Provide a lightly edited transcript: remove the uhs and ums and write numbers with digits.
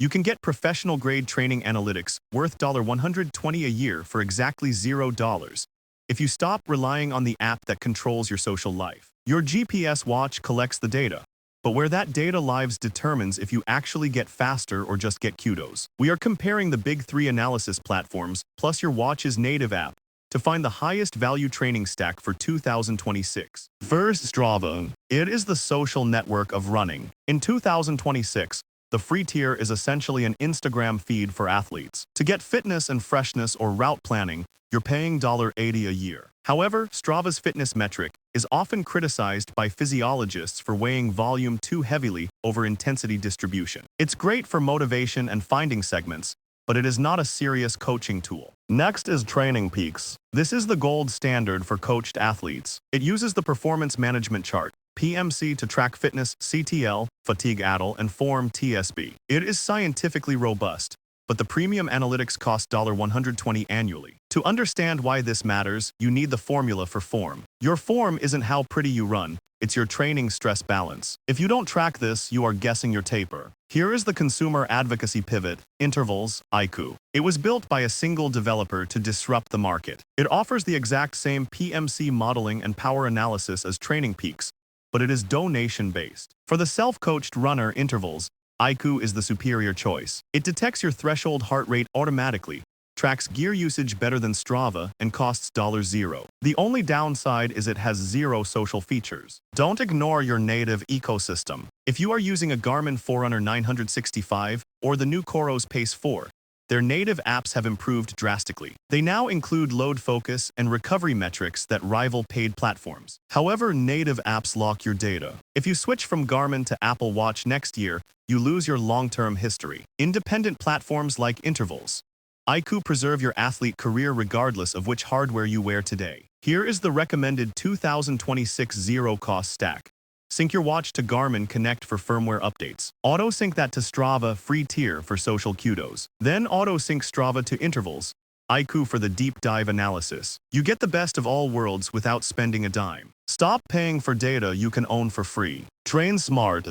You can get professional-grade training analytics worth $120 a year for exactly $0 if you stop relying on the app that controls your social life. Your GPS watch collects the data, but where that data lives determines if you actually get faster or just get kudos. We are comparing the big three analysis platforms plus your watch's native app to find the highest value training stack for 2026. First, Strava. It is the social network of running. In 2026, the free tier is essentially an Instagram feed for athletes. To get fitness and freshness or route planning, you're paying $80 a year. However, Strava's fitness metric is often criticized by physiologists for weighing volume too heavily over intensity distribution. It's great for motivation and finding segments, but it is not a serious coaching tool. Next is TrainingPeaks. This is the gold standard for coached athletes. It uses the performance management chart, PMC, to track fitness, CTL, fatigue ATL, and form TSB. It is scientifically robust, but the premium analytics cost $120 annually. To understand why this matters, you need the formula for form. Your form isn't how pretty you run, it's your training stress balance. If you don't track this, you are guessing your taper. Here is the consumer advocacy pivot, Intervals.icu. It was built by a single developer to disrupt the market. It offers the exact same PMC modeling and power analysis as TrainingPeaks, but it is donation-based. For the self-coached runner, Intervals.icu is the superior choice. It detects your threshold heart rate automatically, tracks gear usage better than Strava, and costs $0. The only downside is it has zero social features. Don't ignore your native ecosystem. If you are using a Garmin Forerunner 965 or the new Coros Pace 4, their native apps have improved drastically. They now include load focus and recovery metrics that rival paid platforms. However, native apps lock your data. If you switch from Garmin to Apple Watch next year, you lose your long-term history. Independent platforms like Intervals.icu preserve your athlete career regardless of which hardware you wear today. Here is the recommended 2026 zero-cost stack. Sync your watch to Garmin Connect for firmware updates. Auto-sync that to Strava free tier for social kudos. Then auto-sync Strava to Intervals.icu for the deep dive analysis. You get the best of all worlds without spending a dime. Stop paying for data you can own for free. Train smart.